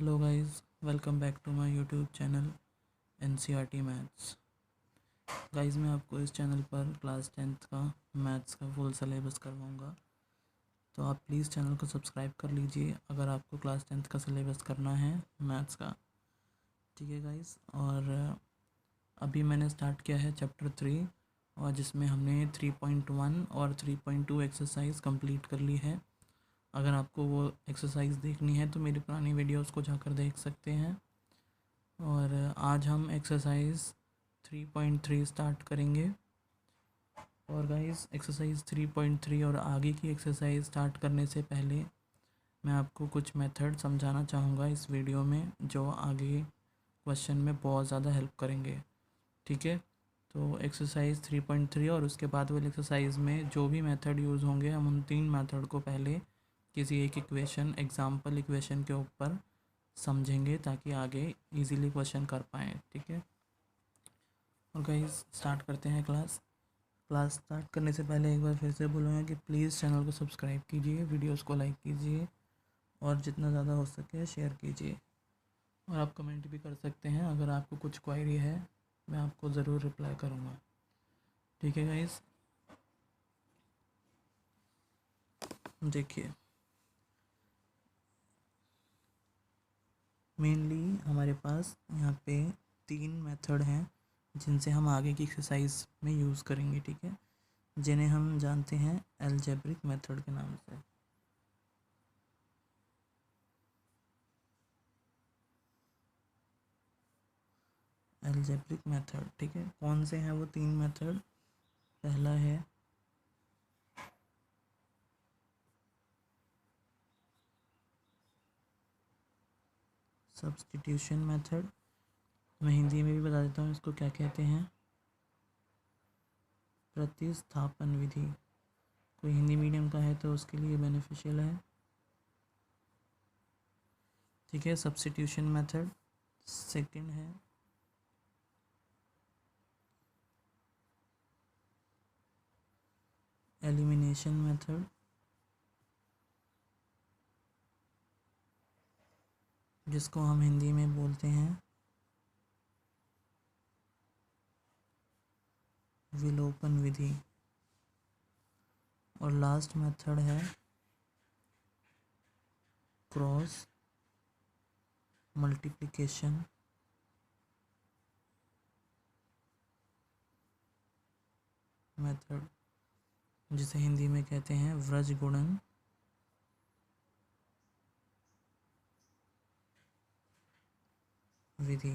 Hello guys, welcome back to my YouTube channel NCERT maths. Guys, मैं आपको इस channel पर क्लास 10th का मैथ्स का फुल सिलेबस करवाऊंगा, तो आप प्लीज़ चैनल को सब्सक्राइब कर लीजिए अगर आपको क्लास 10th का सिलेबस करना है मैथ्स का। ठीक है गाइस, और अभी मैंने स्टार्ट किया है चैप्टर 3, और जिसमें हमने 3.1 और 3.2 एक्सरसाइज कंप्लीट कर ली है। अगर आपको वो एक्सरसाइज देखनी है तो मेरी पुरानी वीडियोस को जाकर देख सकते हैं। और आज हम एक्सरसाइज 3.3 स्टार्ट करेंगे। और गाइस, एक्सरसाइज 3.3 और आगे की एक्सरसाइज स्टार्ट करने से पहले मैं आपको कुछ मेथड समझाना चाहूँगा इस वीडियो में, जो आगे क्वेश्चन में बहुत ज़्यादा हेल्प करेंगे। ठीक है, तो एक्सरसाइज 3.3 और उसके बाद वाली एक्सरसाइज में जो भी मेथड यूज़ होंगे, हम उन 3 मेथड को पहले किसी एक इक्वेशन, एग्जाम्पल इक्वेशन के ऊपर समझेंगे ताकि आगे इजीली क्वेश्चन कर पाएँ। ठीक है, और गाइस स्टार्ट करते हैं क्लास स्टार्ट करने से पहले एक बार फिर से बोलूँगा कि प्लीज़ चैनल को सब्सक्राइब कीजिए, वीडियोस को लाइक कीजिए और जितना ज़्यादा हो सके शेयर कीजिए। और आप कमेंट भी कर सकते हैं, अगर आपको कुछ क्वेरी है मैं आपको ज़रूर रिप्लाई करूँगा। ठीक है गाइस, देखिए मेनली हमारे पास यहाँ पे 3 मेथड हैं जिनसे हम आगे की एक्सरसाइज में यूज़ करेंगे। ठीक है, जिन्हें हम जानते हैं अलजेब्रिक मेथड के नाम से। अलजेब्रिक मेथड, ठीक है, कौन से हैं वो 3 मेथड? पहला है सब्स्टिट्यूशन मेथड। मैं हिंदी में भी बता देता हूँ इसको क्या कहते हैं। प्रतिस्थापन विधि। कोई हिंदी मीडियम का है तो उसके लिए बेनिफिशियल है। ठीक है, सब्स्टिट्यूशन मेथड। सेकंड है एलिमिनेशन मेथड, जिसको हम हिंदी में बोलते हैं विलोपन विधि। और लास्ट मेथड है क्रॉस मल्टीप्लिकेशन मेथड, जिसे हिंदी में कहते हैं व्रज गुणन विधि।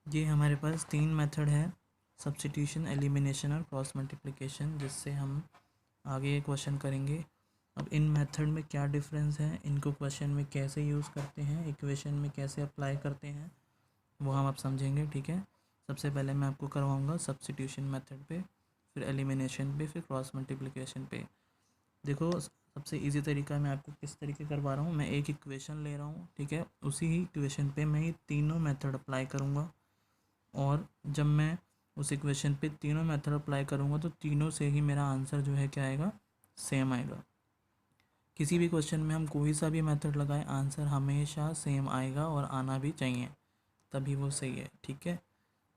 ये हमारे पास 3 मेथड है, सब्स्टिट्यूशन, एलिमिनेशन और क्रॉस मल्टीप्लिकेशन, जिससे हम आगे क्वेश्चन करेंगे। अब इन मेथड में क्या डिफरेंस है, इनको क्वेश्चन में कैसे यूज़ करते हैं, इक्वेशन में कैसे अप्लाई करते हैं, वो हम अब समझेंगे। ठीक है, सबसे पहले मैं आपको करवाऊँगा सब्स्टिट्यूशन मेथड पे, फिर एलिमिनेशन पे, फिर क्रॉस मल्टीप्लिकेशन पे। देखो, सबसे इजी तरीका मैं आपको किस तरीके करवा रहा हूँ। मैं एक इक्वेशन ले रहा हूँ, ठीक है, उसी ही इक्वेशन पे मैं ये तीनों मेथड अप्लाई करूँगा, और जब मैं उस इक्वेशन पे तीनों मेथड अप्लाई करूँगा तो तीनों से ही मेरा आंसर जो है क्या आएगा, सेम आएगा। किसी भी क्वेश्चन में हम कोई सा भी मेथड लगाएं, आंसर हमेशा सेम आएगा और आना भी चाहिए, तभी वो सही है। ठीक है,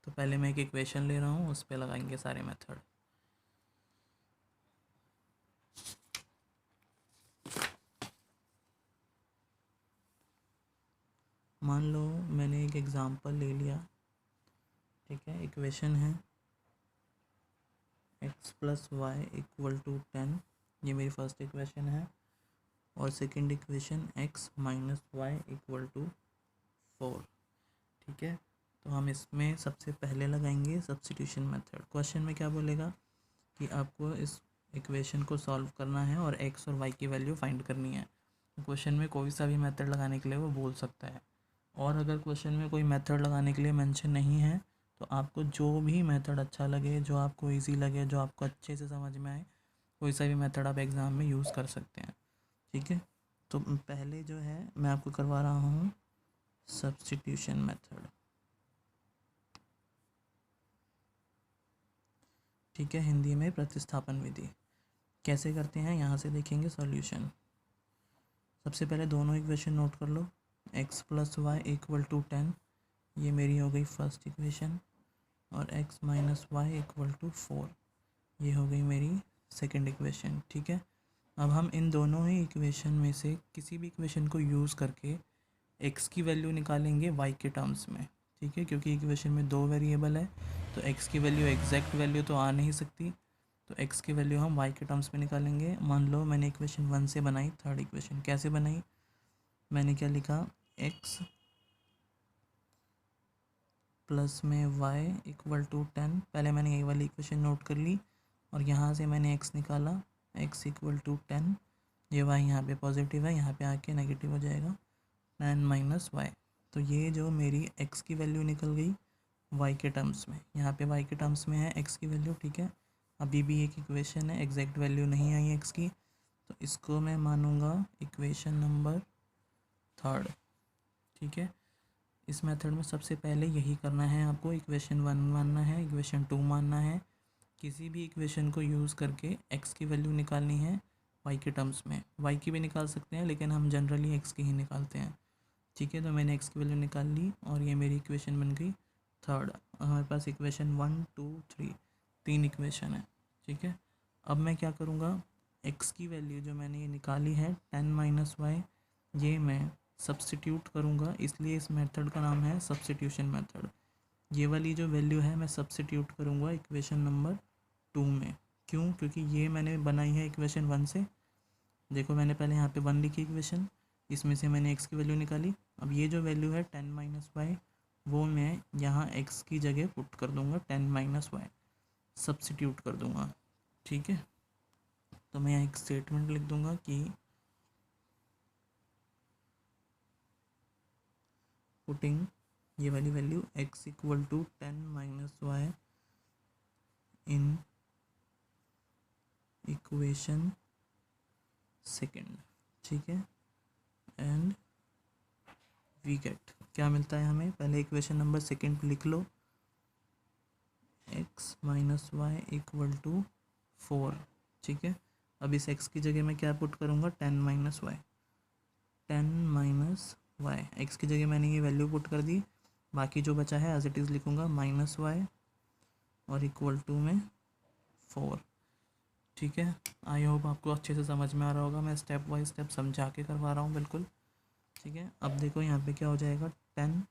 तो पहले मैं एक इक्वेशन ले रहा हूँ, उस पर लगाएंगे सारे मेथड। मान लो मैंने एक एग्ज़ाम्पल ले लिया। ठीक है, इक्वेशन है x plus y equal to 10, ये मेरी फर्स्ट इक्वेशन है। और second equation x minus y equal to 4। ठीक है, तो हम इसमें सबसे पहले लगाएंगे सब्स्टिट्यूशन मेथड। क्वेश्चन में क्या बोलेगा कि आपको इस इक्वेशन को सॉल्व करना है और x और y की वैल्यू फाइंड करनी है। क्वेश्चन में कोई सा भी मेथड लगाने के लिए वो बोल सकता है, और अगर क्वेश्चन में कोई मेथड लगाने के लिए मेंशन नहीं है तो आपको जो भी मेथड अच्छा लगे, जो आपको इजी लगे, जो आपको अच्छे से समझ में आए, कोई सा भी मेथड आप एग्ज़ाम में यूज़ कर सकते हैं। ठीक है, तो पहले जो है मैं आपको करवा रहा हूँ सब्स्टिट्यूशन मेथड। ठीक है, हिंदी में प्रतिस्थापन विधि। कैसे करते हैं यहाँ से देखेंगे सॉल्यूशन। सबसे पहले दोनों इक्वेशन नोट कर लो। X plus y equal to 10, ये मेरी हो गई फर्स्ट इक्वेशन, और x minus y equal to 4, ये हो गई मेरी सेकंड इक्वेशन। ठीक है, अब हम इन दोनों ही इक्वेशन में से किसी भी इक्वेशन को यूज़ करके x की वैल्यू निकालेंगे y के टर्म्स में। ठीक है, क्योंकि इक्वेशन में दो वेरिएबल है तो x की वैल्यू एग्जैक्ट वैल्यू तो आ नहीं सकती, तो x की वैल्यू हम y के टर्म्स में निकालेंगे। मान लो मैंने इक्वेशन 1 से बनाई थर्ड इक्वेशन, कैसे बनाई, मैंने क्या लिखा, x प्लस में y इक्वल टू 10, पहले मैंने ये वाली इक्वेशन नोट कर ली और यहाँ से मैंने x निकाला, x इक्वल टू 10, ये y यहाँ पे पॉजिटिव है, यहाँ पे आके नेगेटिव हो जाएगा 10 माइनस वाई। तो ये जो मेरी x की वैल्यू निकल गई y के टर्म्स में, यहाँ पे y के टर्म्स में है x की वैल्यू। ठीक है, अभी भी एक इक्वेशन है, एग्जैक्ट वैल्यू नहीं आई x की, तो इसको मैं मानूंगा इक्वेशन नंबर थर्ड। ठीक है, इस मेथड में सबसे पहले यही करना है आपको, इक्वेशन 1 मानना है, इक्वेशन 2 मानना है, किसी भी इक्वेशन को यूज़ करके x की वैल्यू निकालनी है y के टर्म्स में। y की भी निकाल सकते हैं लेकिन हम जनरली x की ही निकालते हैं। ठीक है, तो मैंने x की वैल्यू निकाल ली और ये मेरी इक्वेशन बन गई थर्ड। हमारे पास इक्वेशन 1 2 3 तीन इक्वेशन है। ठीक है, अब मैं क्या करूँगा, x की वैल्यू जो मैंने ये निकाली है 10 माइनस वाई, ये मैं सब्स्टिट्यूट करूँगा, इसलिए इस मेथड का नाम है सब्स्टिट्यूशन मेथड। ये वाली जो वैल्यू है मैं सब्स्टिट्यूट करूँगा इक्वेशन नंबर 2 में। क्यों, क्योंकि ये मैंने बनाई है इक्वेशन 1 से। देखो मैंने पहले यहाँ पे 1 लिखी इक्वेशन, इसमें से मैंने x की वैल्यू निकाली, अब ये जो वैल्यू है 10 माइनस वाई, वो मैं यहाँ x की जगह पुट कर दूँगा 10 माइनस वाई, सब्स्टिट्यूट कर दूँगा। ठीक है, तो मैं यहाँ एक स्टेटमेंट लिख दूँगा कि पुटिंग ये वाली value x equal to 10 minus y in equation second. ठीक है, एंड वी गेट, क्या मिलता है हमें, पहले इक्वेशन नंबर सेकेंड लिख लो, x minus y equal to 4। ठीक है, अब इस x की जगह मैं क्या पुट करूँगा, 10 minus y, 10 minus y, x की जगह मैंने ये वैल्यू पुट कर दी, बाकी जो बचा है एज इट इज़ लिखूँगा माइनस वाई और इक्वल टू में 4। ठीक है, आई होप आपको अच्छे से समझ में आ रहा होगा, मैं स्टेप बाय स्टेप समझा के करवा रहा हूँ बिल्कुल। ठीक है, अब देखो यहाँ पे क्या हो जाएगा, 10,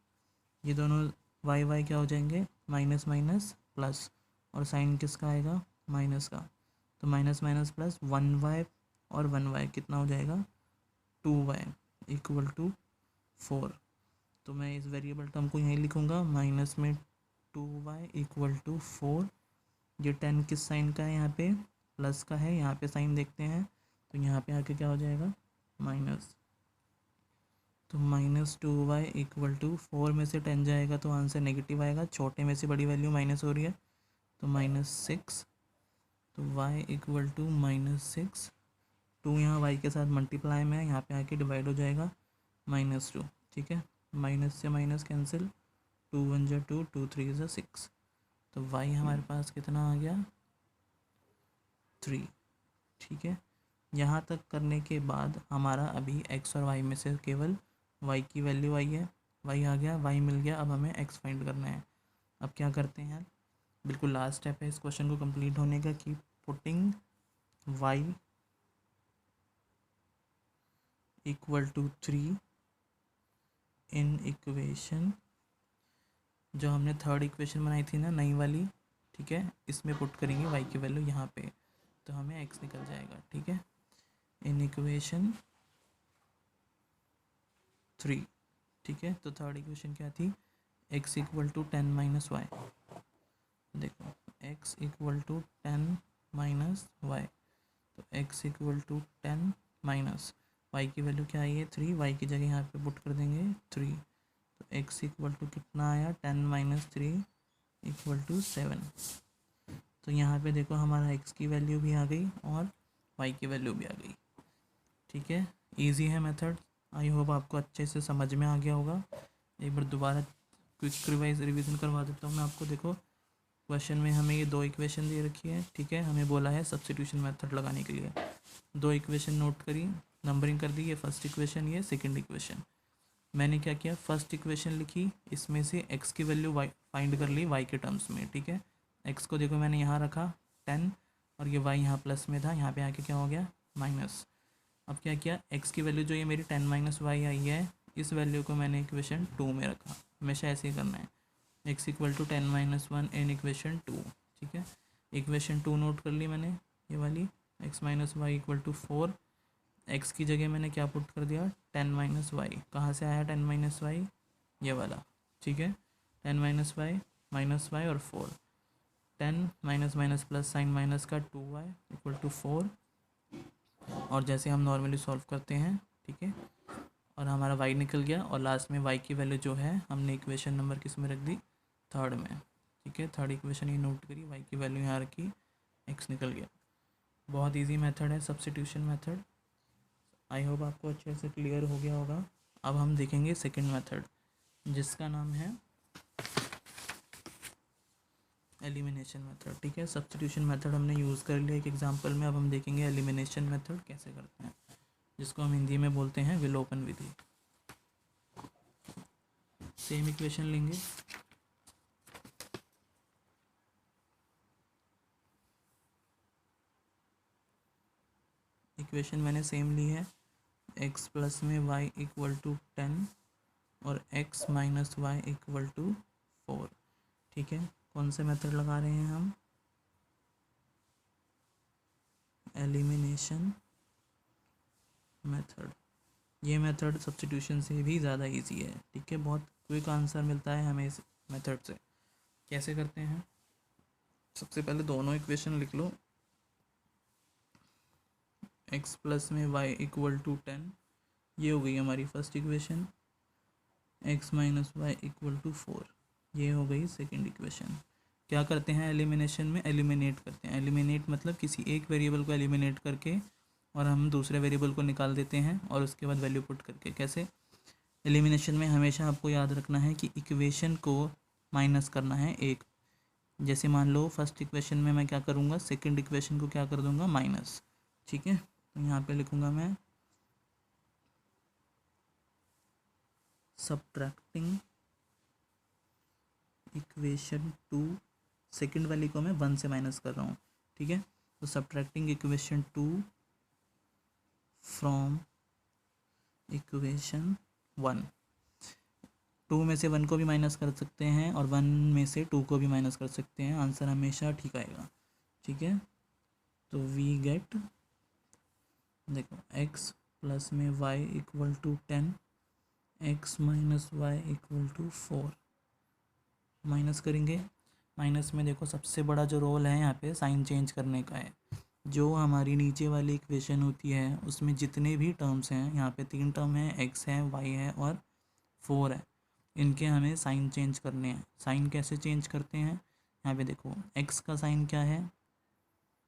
ये दोनों वाई वाई क्या हो जाएंगे, माइनस माइनस प्लस, और साइन किसका आएगा, माइनस का, तो माइनस माइनस प्लस 1 वाई और 1 वाई कितना हो जाएगा, 2 वाई इक्वल टू 4। तो मैं इस वेरिएबल टर्म को यहीं लिखूँगा, माइनस में 2 वाई इक्वल टू 4, ये 10 किस साइन का है, यहाँ पे प्लस का है, यहाँ पे साइन देखते हैं, तो यहाँ पे आके क्या हो जाएगा, माइनस, तो माइनस 2 वाई इक्वल टू 4 में से 10 जाएगा तो आंसर नेगेटिव आएगा, छोटे में से बड़ी वैल्यू माइनस हो रही है, तो -6, तो y इक्वल टू -6, 2 यहाँ y के साथ मल्टीप्लाई में है, यहाँ पे आके डिवाइड हो जाएगा -2। ठीक है, माइनस से माइनस कैंसिल, 2 1 जा 2, 2 3 जा 6, तो y हमारे पास कितना आ गया, 3। ठीक है, यहाँ तक करने के बाद हमारा अभी x और y में से केवल y की वैल्यू आई है, y आ गया, y मिल गया, अब हमें x फाइंड करना है। अब क्या करते हैं यार, बिल्कुल लास्ट स्टेप है इस क्वेश्चन को कंप्लीट होने का, कि putting y equal to 3 in equation, जो हमने थर्ड इक्वेशन बनाई थी ना नई वाली, ठीक है, इसमें पुट करेंगे y की वैल्यू यहाँ पे, तो हमें x निकल जाएगा। ठीक है, इन इक्वेशन 3। ठीक है, तो थर्ड इक्वेशन क्या थी, x equal to 10 minus y, देखो x equal to 10 minus y, तो x equal to 10 minus y की वैल्यू क्या आई है, 3, y की जगह यहाँ पे पुट कर देंगे 3, तो x इक्वल टू कितना आया, 10 माइनस 3 इक्वल टू 7। तो यहाँ पे देखो हमारा x की वैल्यू भी आ गई और y की वैल्यू भी आ गई। ठीक है, इजी है मेथड, आई होप आपको अच्छे से समझ में आ गया होगा। एक बार दोबारा क्विक रिवीजन करवा देता हूँ मैं आपको। देखो क्वेश्चन में हमें ये दो इक्वेशन दे रखी है, ठीक है, हमें बोला है सब्स्टिट्यूशन मेथड लगाने के लिए। दो इक्वेशन नोट करी, नंबरिंग कर दी, ये फर्स्ट इक्वेशन, ये सेकंड इक्वेशन। मैंने क्या किया, फर्स्ट इक्वेशन लिखी, इसमें से x की वैल्यू y फाइंड कर ली y के टर्म्स में, ठीक है। x को देखो मैंने यहाँ रखा 10 और ये y यहाँ प्लस में था, यहाँ पे आके क्या हो गया माइनस। अब क्या किया, x की वैल्यू जो ये मेरी 10 माइनस वाई आई है, इस वैल्यू को मैंने इक्वेशन 2 में रखा। हमेशा ऐसे ही करना है, x equal to 10 minus 1 in equation 2, ठीक है। इक्वेशन 2 नोट कर ली मैंने, ये वाली x minus y equal to 4। x की जगह मैंने क्या पुट कर दिया, 10 माइनस वाई। कहाँ से आया 10 माइनस वाई, ये वाला, ठीक है। 10 माइनस वाई और 4, 10 minus minus plus sign minus का 2y इक्वल टू 4। और जैसे हम नॉर्मली सॉल्व करते हैं, ठीक है, और हमारा y निकल गया। और लास्ट में y की वैल्यू जो है हमने इक्वेशन नंबर किस में रख दी, थर्ड में, ठीक है। थर्ड इक्वेशन ये नोट करी, y की वैल्यू यहाँ रखी, x निकल गया। बहुत इजी मेथड है सब्स्टिट्यूशन मेथड। आई होप आपको अच्छे से क्लियर हो गया होगा। अब हम देखेंगे सेकंड मेथड, जिसका नाम है एलिमिनेशन मेथड, ठीक है। सब्स्टिट्यूशन मेथड हमने यूज़ कर लिया एक एग्जांपल में। अब हम देखेंगे एलिमिनेशन मेथड कैसे करते हैं, जिसको हम हिंदी में बोलते हैं विलोपन विधि। सेम इक्वेशन लेंगे, इक्वेशन मैंने सेम ली है, x प्लस में y इक्वल टू 10 और x minus y equal to 4, ठीक है। कौन से मेथड लगा रहे हैं हम, एलिमिनेशन मेथड। ये मेथड सब्स्टिट्यूशन से भी ज़्यादा इजी है, ठीक है। बहुत क्विक आंसर मिलता है हमें इस मेथड से। कैसे करते हैं, सबसे पहले दोनों इक्वेशन लिख लो, x प्लस में y इक्वल टू 10, ये हो गई हमारी first equation. x minus y equal to 4, ये हो गई सेकंड इक्वेशन। क्या करते हैं एलिमिनेशन में, एलिमिनेट करते हैं। एलिमिनेट मतलब किसी एक वेरिएबल को एलिमिनेट करके और हम दूसरे वेरिएबल को निकाल देते हैं और उसके बाद वैल्यू पुट करके। कैसे, एलिमिनेशन में हमेशा आपको याद रखना है कि इक्वेशन को माइनस करना है एक। जैसे मान लो फर्स्ट इक्वेशन में मैं क्या करूँगा, सेकंड इक्वेशन को क्या कर दूँगा माइनस, ठीक है। तो यहाँ पे लिखूँगा मैं सब्ट्रैक्टिंग इक्वेशन 2, सेकंड वाली को मैं 1 से माइनस कर रहा हूँ, ठीक है। तो सब्ट्रैक्टिंग इक्वेशन 2 फ्रॉम इक्वेशन 1, 2 में से 1 को भी माइनस कर सकते हैं और 1 में से 2 को भी माइनस कर सकते हैं, आंसर हमेशा ठीक आएगा, ठीक है। तो वी गेट, देखो x प्लस में y equal to 10, x minus y equal to 4। Minus करेंगे, माइनस में देखो सबसे बड़ा जो रोल है यहाँ पे साइन चेंज करने का है। जो हमारी नीचे वाली इक्वेशन होती है उसमें जितने भी टर्म्स हैं, यहाँ पे 3 टर्म है, x है, y है और 4 है, इनके हमें साइन चेंज करने हैं। साइन कैसे चेंज करते हैं, यहाँ पे देखो x का साइन क्या है,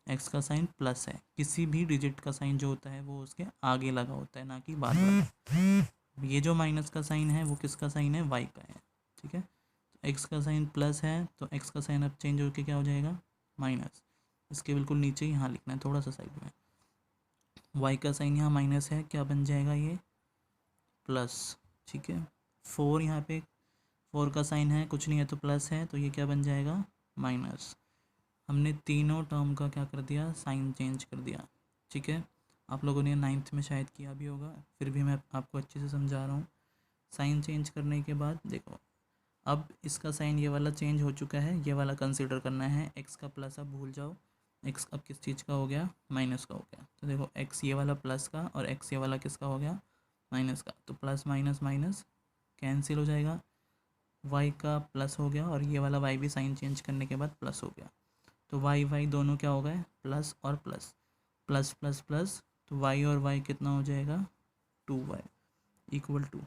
x का साइन प्लस है। किसी भी डिजिट का साइन जो होता है वो उसके आगे लगा होता है, ना कि बाद में। ये जो माइनस का साइन है वो किसका साइन है, y का है, ठीक है। तो x का साइन प्लस है तो x का साइन अब चेंज होकर क्या हो जाएगा माइनस। इसके बिल्कुल नीचे यहाँ लिखना है, थोड़ा सा साइड में। y का साइन यहाँ माइनस है, क्या बन जाएगा ये प्लस, ठीक है। 4 यहाँ पे 4 का साइन है, कुछ नहीं है तो प्लस है, तो ये क्या बन जाएगा माइनस। हमने तीनों टर्म का क्या कर दिया, साइन चेंज कर दिया, ठीक है। आप लोगों ने 9th में शायद किया भी होगा, फिर भी मैं आपको अच्छे से समझा रहा हूँ। साइन चेंज करने के बाद देखो अब इसका साइन ये वाला चेंज हो चुका है, ये वाला कंसीडर करना है। x का प्लस अब भूल जाओ, x अब किस चीज़ का हो गया, माइनस का हो गया। तो देखो x ये वाला प्लस का और x ये वाला किसका हो गया, माइनस का। तो प्लस माइनस माइनस कैंसिल हो जाएगा, y का प्लस हो गया और ये वाला y भी साइन चेंज करने के बाद प्लस हो गया। तो y y दोनों क्या हो गए, प्लस और प्लस, प्लस प्लस प्लस, तो y और y कितना हो जाएगा 2y इक्वल टू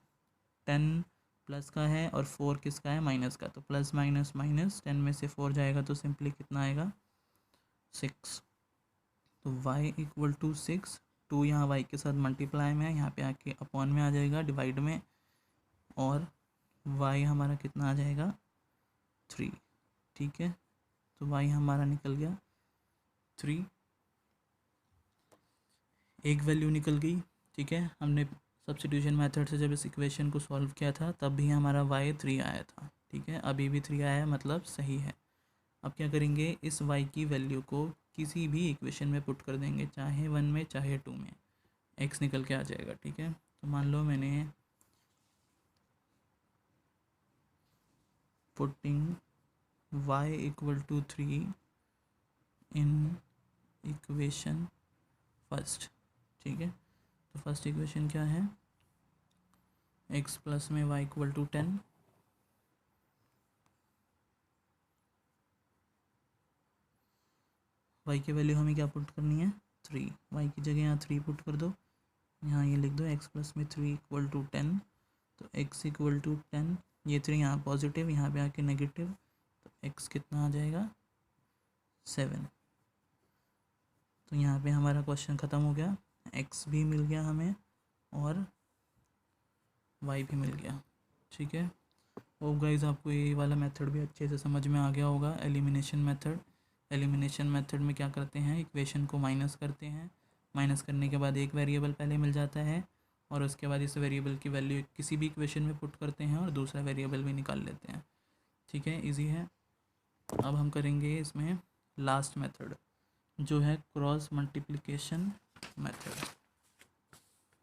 10 प्लस का है और 4 किसका है, माइनस का। तो प्लस माइनस माइनस, 10 में से 4 जाएगा तो सिंपली कितना आएगा 6। तो y इक्वल टू 6, 2 यहाँ y के साथ मल्टीप्लाई में है, यहाँ पे आके अपॉन में आ जाएगा, डिवाइड में, और y हमारा कितना आ जाएगा 3, ठीक है। तो y हमारा निकल गया 3, एक वैल्यू निकल गई, ठीक है। हमने सब्स्टिट्यूशन मेथड से जब इस इक्वेशन को सॉल्व किया था तब भी हमारा y 3 आया था, ठीक है। अभी भी 3 आया है, मतलब सही है। अब क्या करेंगे, इस y की वैल्यू को किसी भी इक्वेशन में पुट कर देंगे, चाहे 1 में चाहे 2 में, x निकल के आ जाएगा, ठीक है। तो मान लो मैंने putting y equal to 3 in equation first, ठीक है। तो फर्स्ट इक्वेशन क्या है, x प्लस में y इक्वल टू 10, y की वैल्यू हमें क्या पुट करनी है, 3। y की जगह यहाँ 3 पुट कर दो, यहाँ ये लिख दो x प्लस में 3 इक्वल टू 10। तो x इक्वल टू 10, ये 3 यहाँ पॉजिटिव, यहाँ पे आके नेगेटिव, तो x कितना आ जाएगा, 7। तो यहाँ पे हमारा क्वेश्चन ख़त्म हो गया, x भी मिल गया हमें और y भी मिल गया, ठीक है। होप गाइस आपको ये वाला मेथड भी अच्छे से समझ में आ गया होगा, एलिमिनेशन मेथड। एलिमिनेशन मेथड में क्या करते हैं, इक्वेशन को माइनस करते हैं, माइनस करने के बाद एक वेरिएबल पहले मिल जाता है और उसके बाद इस वेरिएबल की वैल्यू किसी भी इक्वेशन में पुट करते हैं और दूसरा वेरिएबल भी निकाल लेते हैं, ठीक है, इजी है। अब हम करेंगे इसमें लास्ट मेथड जो है क्रॉस मल्टीप्लिकेशन मेथड,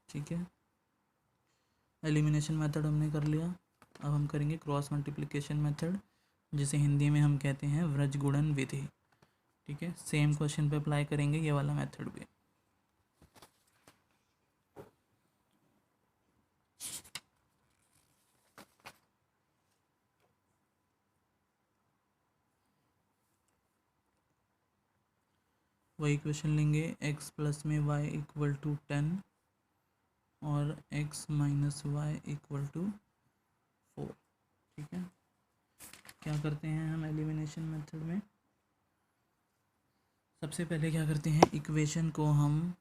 ठीक है। एलिमिनेशन मेथड हमने कर लिया, अब हम करेंगे क्रॉस मल्टीप्लिकेशन मेथड, जिसे हिंदी में हम कहते हैं व्रजगुणन विधि, ठीक है। सेम क्वेश्चन पे अप्लाई करेंगे ये वाला मेथड भी। वही क्वेश्चन लेंगे, x प्लस में y इक्वल टू 10 और x minus y equal to 4, ठीक है। क्या करते हैं हम एलिमिनेशन मेथड में, सबसे पहले क्या करते हैं, इक्वेशन को हम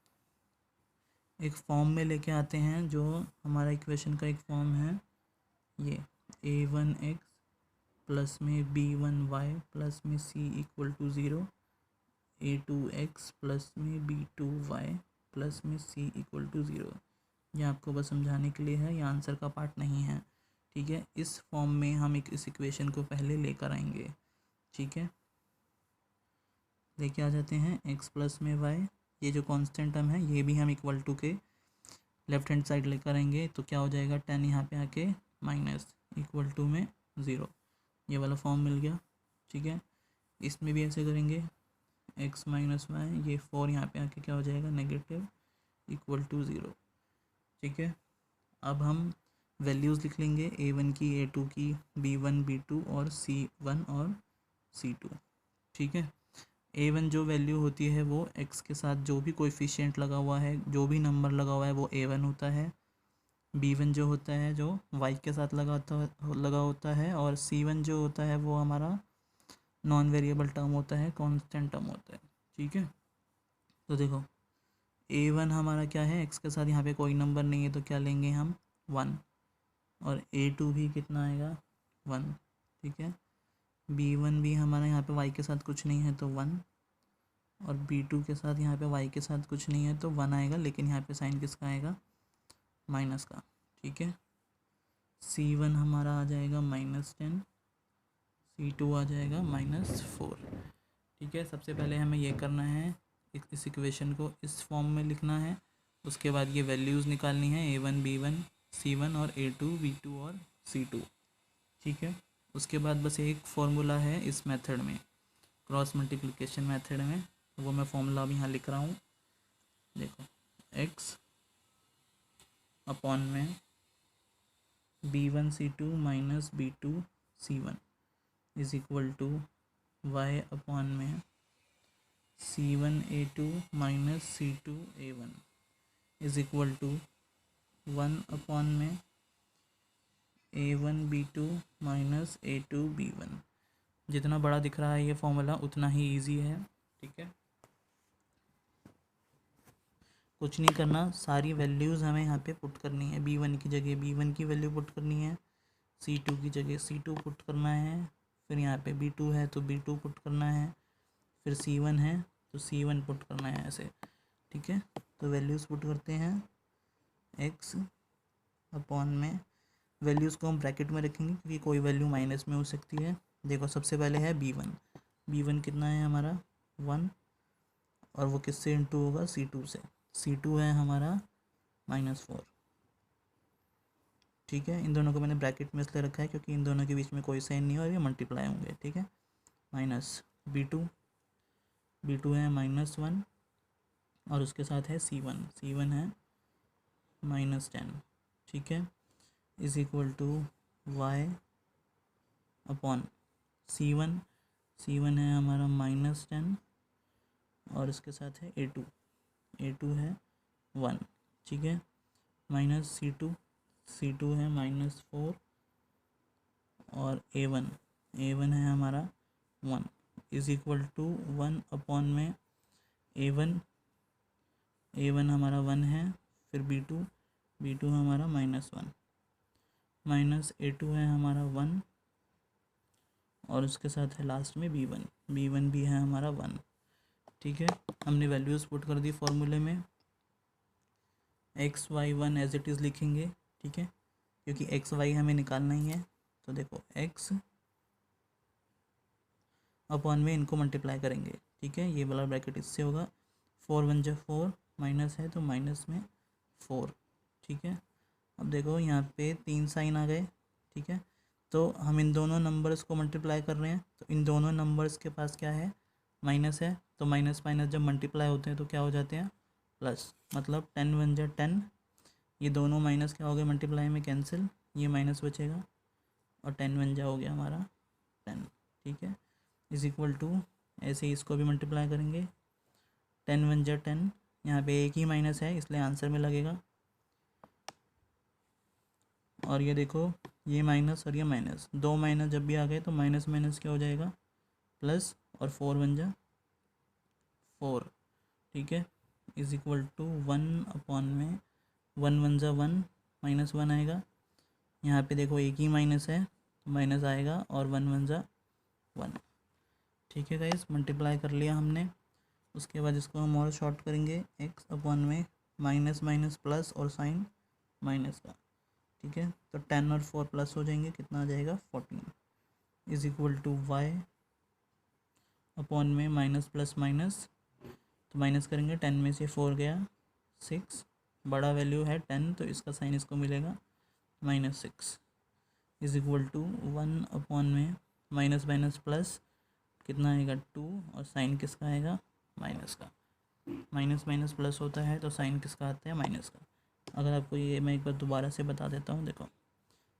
एक फॉर्म में लेके आते हैं, जो हमारा इक्वेशन का एक फॉर्म है ये a1x प्लस में b1y प्लस में c equal to 0, a2x plus में b2y प्लस में c इक्वल टू 0। ये आपको बस समझाने के लिए है, ये आंसर का पार्ट नहीं है, ठीक है। इस फॉर्म में हम इस इक्वेशन को पहले लेकर आएंगे, ठीक है। लेके आ जाते हैं x प्लस में y, ये जो कांस्टेंट टर्म है ये भी हम इक्वल टू के लेफ्ट हैंड साइड लेकर आएंगे, तो क्या हो जाएगा, 10 यहाँ पे आके माइनस इक्वल टू में 0, ये वाला फॉर्म मिल गया, ठीक है। इसमें भी ऐसे करेंगे, x माइनस वाई, ये 4 यहाँ पे आके क्या हो जाएगा, नेगेटिव इक्वल टू 0, ठीक है। अब हम वैल्यूज़ लिख लेंगे, a1 की, a2 की, b1 b2 और c1 और c2, ठीक है। a1 जो वैल्यू होती है वो x के साथ जो भी कोएफिशिएंट लगा हुआ है, जो भी नंबर लगा हुआ है वो a1 होता है। b1 जो होता है जो y के साथ लगा होता है, और c1 जो होता है वो हमारा नॉन वेरिएबल टर्म होता है, कांस्टेंट टर्म होता है, ठीक है। तो देखो a1 हमारा क्या है, x के साथ यहाँ पे कोई नंबर नहीं है तो क्या लेंगे हम, 1, और a2 भी कितना आएगा, 1, ठीक है। b1 भी हमारा यहाँ पे y के साथ कुछ नहीं है तो 1, और b2 के साथ यहाँ पे y के साथ कुछ नहीं है तो 1 आएगा, लेकिन यहाँ पे साइन किसका आएगा, माइनस का, ठीक है। c1 हमारा आ जाएगा -10, c2 आ जाएगा -4, ठीक है। सबसे पहले हमें ये करना है, इस इक्वेशन को इस फॉर्म में लिखना है, उसके बाद ये वैल्यूज़ निकालनी है, a1 b1 c1 और a2 b2 और c2, ठीक है। उसके बाद बस एक फॉर्मूला है इस मेथड में, क्रॉस मल्टीप्लिकेशन मेथड में, वो मैं फॉर्मूला अभी यहाँ लिख रहा हूँ, देखो x अपॉन में b1 c2 minus b2 c1 is equal to y upon में c1 a2 minus c2 a1 is equal to 1 upon में a1 b2 minus a2 b1। जितना बड़ा दिख रहा है ये फॉर्मूला उतना ही इजी है, ठीक है। कुछ नहीं करना, सारी वैल्यूज़ हमें यहाँ पे पुट करनी है, b1 की जगह b1 की वैल्यू पुट करनी है, c2 की जगह c2 पुट करना है, फिर यहाँ पे b2 है तो b2 पुट करना है, फिर c1 है तो c1 पुट करना है, ऐसे, ठीक है। तो वैल्यूज़ पुट करते हैं, x अपॉन में वैल्यूज़ को हम ब्रैकेट में रखेंगे क्योंकि कोई वैल्यू माइनस में हो सकती है। देखो सबसे पहले है b1 कितना है हमारा 1, और वो किससे इंटू होगा c2 से। c2 है हमारा -4। ठीक है, इन दोनों को मैंने ब्रैकेट में इसलिए रखा है क्योंकि इन दोनों के बीच में कोई साइन नहीं है और ये मल्टीप्लाई होंगे। ठीक है, माइनस b2 है -1 और उसके साथ है c1 है -10। ठीक है, is equal to y upon c1 है हमारा -10 और इसके साथ है a2 है 1। ठीक है, माइनस c2 है -4 और a1 है हमारा 1 इज इक्वल टू 1 अपॉन में a1 हमारा 1 है, फिर b2 हमारा -1 माइनस a2 है हमारा 1 और उसके साथ है लास्ट में b1 भी है हमारा 1। ठीक है, हमने वैल्यूज़ पुट कर दी फॉर्मूले में। x/y1 एज इट इज़ लिखेंगे। ठीक है, क्योंकि x/y हमें निकालना ही है। तो देखो x अपॉन में इनको मल्टीप्लाई करेंगे। ठीक है, ये वाला ब्रैकेट इससे होगा 4 1 जा 4 माइनस है तो माइनस में 4। ठीक है, अब देखो यहाँ पे 3 साइन आ गए। ठीक है, तो हम इन दोनों नंबर्स को मल्टीप्लाई कर रहे हैं तो इन दोनों नंबर्स के पास क्या है माइनस है, तो माइनस माइनस जब मल्टीप्लाई होते हैं तो क्या हो जाते हैं प्लस। मतलब 10 1 जा 10, ये दोनों माइनस क्या हो गए मल्टीप्लाई में कैंसिल, ये माइनस बचेगा और 10 1 जा हो गया हमारा 10। ठीक है, इज इक्वल टू ऐसे ही इसको भी मल्टीप्लाई करेंगे 10 1 जा 10, यहाँ पे एक ही माइनस है इसलिए आंसर में लगेगा। और ये देखो ये माइनस और ये माइनस, दो माइनस जब भी आ गए तो माइनस माइनस क्या हो जाएगा प्लस, और 4 1 जा 4। ठीक है, इज इक्वल टू 1 अपॉन में 1 1 जा 1 -1 आएगा। यहाँ पे देखो एक ही माइनस है तो माइनस आएगा और 1 1 जा 1। ठीक है गाइस, मल्टीप्लाई कर लिया हमने। उसके बाद इसको हम और शॉर्ट करेंगे x अपॉन में माइनस माइनस प्लस और साइन माइनस का। ठीक है, तो 10 और 4 प्लस हो जाएंगे, कितना आ जाएगा 14 is equal to y upon में माइनस प्लस माइनस, तो माइनस करेंगे 10 में से 4 गया 6, बड़ा वैल्यू है 10 तो इसका साइन इसको मिलेगा -6 इज इक्वल टू 1 अपॉन में माइनस माइनस प्लस कितना आएगा 2 और साइन किसका आएगा माइनस का। माइनस माइनस प्लस होता है तो साइन किसका आता है माइनस का। अगर आपको ये मैं एक बार दोबारा से बता देता हूँ, देखो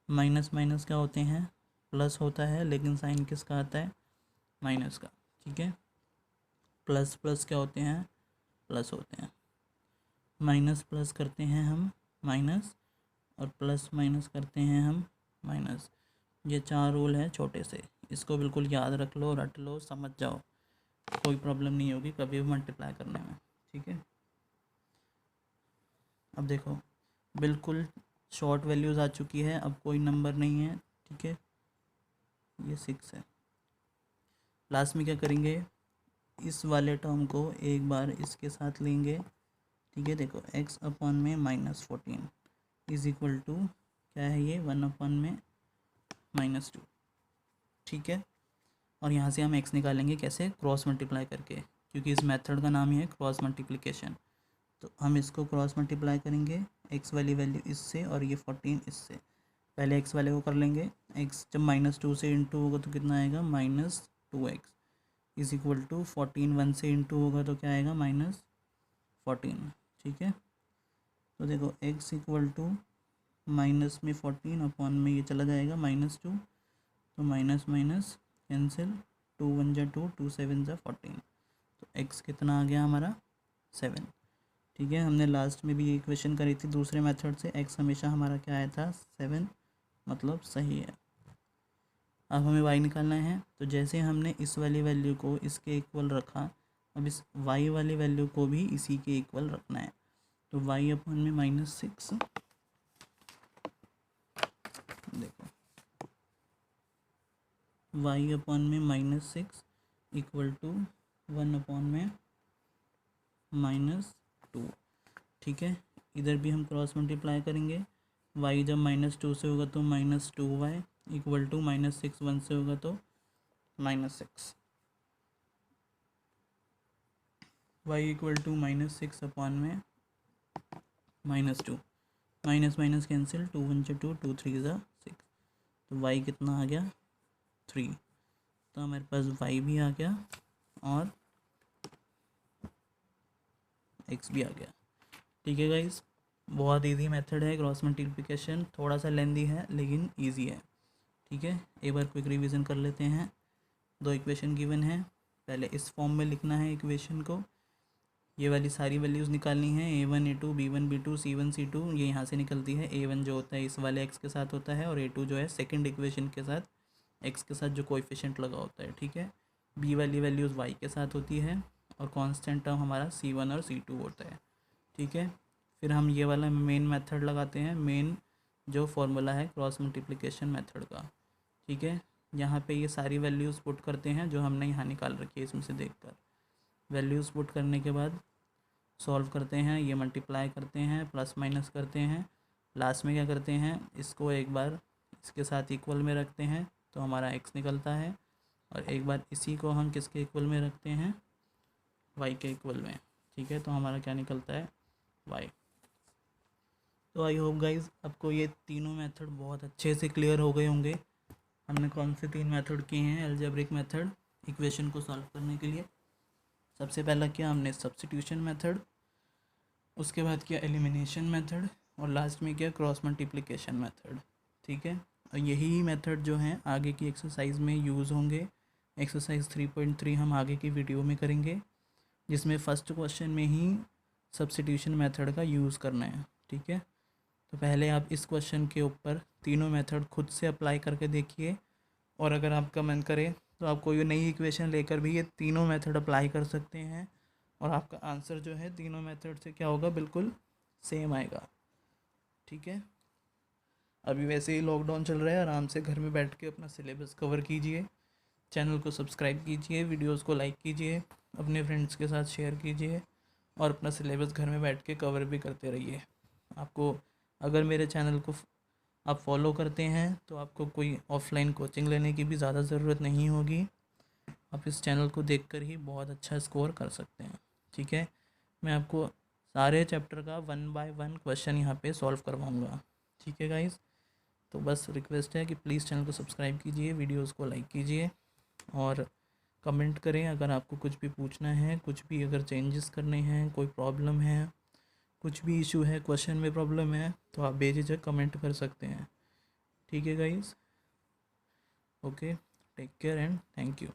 माइनस माइनस क्या होते हैं प्लस होता है लेकिन साइन किसका आता है माइनस का। ठीक है, प्लस प्लस क्या होते हैं प्लस होते हैं, माइनस प्लस करते हैं हम माइनस और प्लस माइनस करते हैं हम माइनस। ये 4 रूल है छोटे से, इसको बिल्कुल याद रख लो, रट लो, समझ जाओ, कोई प्रॉब्लम नहीं होगी कभी भी मल्टीप्लाई करने में। ठीक है, अब देखो बिल्कुल शॉर्ट वैल्यूज़ आ चुकी है, अब कोई नंबर नहीं है। ठीक है, ये 6 है। लास्ट में क्या करेंगे इस वाले टर्म को एक बार इसके साथ लेंगे। ठीक है, देखो x अपॉन में -14 इज इक्वल टू क्या है ये 1 अपॉन में -2। ठीक है, और यहाँ से हम x निकालेंगे कैसे क्रॉस मल्टीप्लाई करके, क्योंकि इस मेथड का नाम ही है क्रॉस मल्टीप्लिकेशन। तो हम इसको क्रॉस मल्टीप्लाई करेंगे x वाली वैल्यू इससे और ये 14 इससे। पहले x वाले को कर लेंगे, x जब -2 से इंटू होगा तो कितना आएगा -2x इज इक्वल टू 14 1 से इंटू होगा तो क्या आएगा -14। ठीक है, तो देखो x इक्वल टू माइनस में 14 अपॉन में ये चला जाएगा -2, तो माइनस माइनस कैंसिल, 2 1 जा 2 2 7 जा 14, तो x कितना आ गया हमारा 7। ठीक है, हमने लास्ट में भी ये इक्वेशन करी थी दूसरे मेथड से, x हमेशा हमारा क्या आया था 7, मतलब सही है। अब हमें y निकालना है, तो जैसे हमने इस वाली वैल्यू को इसके इक्वल रखा, अब इस y वाली वैल्यू को भी इसी के इक्वल रखना है। तो y अपॉन में -6, देखो y अपॉन में -6 इक्वल टू 1 अपॉन में -2। ठीक है, इधर भी हम क्रॉस मल्टीप्लाई करेंगे, y जब -2 से होगा तो -2y इक्वल टू -6 1 से होगा तो -6, y इक्वल टू -6 अपॉन में -2, माइनस माइनस कैंसिल, 2 1 से 2, 2 3 ज़ा 6, तो y कितना आ गया 3। तो हमारे पास y भी आ गया और x भी आ गया। ठीक है गाइस, बहुत इजी मेथड है क्रॉस मल्टीप्लिकेशन, थोड़ा सा लेंदी है लेकिन इजी है। ठीक है, एक बार क्विक रिवीजन कर लेते हैं। दो इक्वेशन गिवन है, पहले इस फॉर्म में लिखना है इक्वेशन को, ये वाली सारी वैल्यूज़ निकालनी है, a1 a2 b1 b2 c1 c2, ये यहाँ से निकलती है। a1 जो होता है इस वाले x के साथ होता है और a2 जो है सेकंड इक्वेशन के साथ x के साथ जो कोएफिशिएंट लगा होता है। ठीक है, b वाली वैल्यूज़ y के साथ होती है और कांस्टेंट टर्म हमारा c1 और c2 होता है। ठीक है, फिर हम ये वाला मेन मेथड लगाते हैं, मेन जो फॉर्मूला है क्रॉस मल्टीप्लिकेशन मेथड का। ठीक है, यहाँ पे ये सारी वैल्यूज़ पुट करते हैं जो हमने यहाँ निकाल रखी है इसमें से देखकर। वैल्यूज़ पुट करने के बाद सॉल्व करते हैं, ये मल्टीप्लाई करते हैं, प्लस माइनस करते हैं, लास्ट में क्या करते हैं, इसको एक बार इसके साथ इक्वल में रखते हैं तो हमारा x निकलता है, और एक बार इसी को हम किसके इक्वल में रखते हैं, y के इक्वल में। ठीक है, तो हमारा क्या निकलता है y। तो आई होप गाइज आपको ये तीनों मेथड बहुत अच्छे से क्लियर हो गए होंगे। हमने कौन से 3 मेथड किए हैं अलजेब्रिक मेथड इक्वेशन को सॉल्व करने के लिए। सबसे पहला किया हमने सब्स्टिट्यूशन मेथड, उसके बाद किया एलिमिनेशन मेथड, और लास्ट में किया क्रॉस मल्टीप्लिकेशन मेथड। ठीक है, और यही मेथड जो हैं आगे की एक्सरसाइज में यूज़ होंगे। एक्सरसाइज 3.3 हम आगे की वीडियो में करेंगे, जिसमें फर्स्ट क्वेश्चन में ही सब्स्टिट्यूशन मेथड का यूज़ करना है। ठीक है, तो पहले आप इस क्वेश्चन के ऊपर तीनों मेथड खुद से अप्लाई करके देखिए, और अगर आपका मन करे तो आप कोई नई इक्वेशन लेकर भी ये तीनों मेथड अप्लाई कर सकते हैं, और आपका आंसर जो है तीनों मेथड से क्या होगा, बिल्कुल सेम आएगा। ठीक है, अभी वैसे ही लॉकडाउन चल रहा है, आराम से घर में बैठ के अपना सिलेबस कवर कीजिए, चैनल को सब्सक्राइब कीजिए, वीडियोस को लाइक कीजिए, अपने फ्रेंड्स के साथ शेयर कीजिए, और अपना सिलेबस घर में बैठ के कवर भी करते रहिए। आपको अगर मेरे चैनल को आप फॉलो करते हैं तो आपको कोई ऑफलाइन कोचिंग लेने की भी ज़्यादा ज़रूरत नहीं होगी, आप इस चैनल को देखकर ही बहुत अच्छा स्कोर कर सकते हैं। ठीक है, मैं आपको सारे चैप्टर का 1 बाय 1 क्वेश्चन यहाँ पे सॉल्व करवाऊँगा। ठीक है गाइस, तो बस रिक्वेस्ट है कि प्लीज़ चैनल को सब्सक्राइब कीजिए, वीडियोज़ को लाइक कीजिए, और कमेंट करें अगर आपको कुछ भी पूछना है, कुछ भी अगर चेंजेस करने हैं, कोई प्रॉब्लम है, कुछ भी इशू है, क्वेश्चन में प्रॉब्लम है, तो आप बेझिझक कमेंट कर सकते हैं। ठीक है guys, okay, take care and thank you.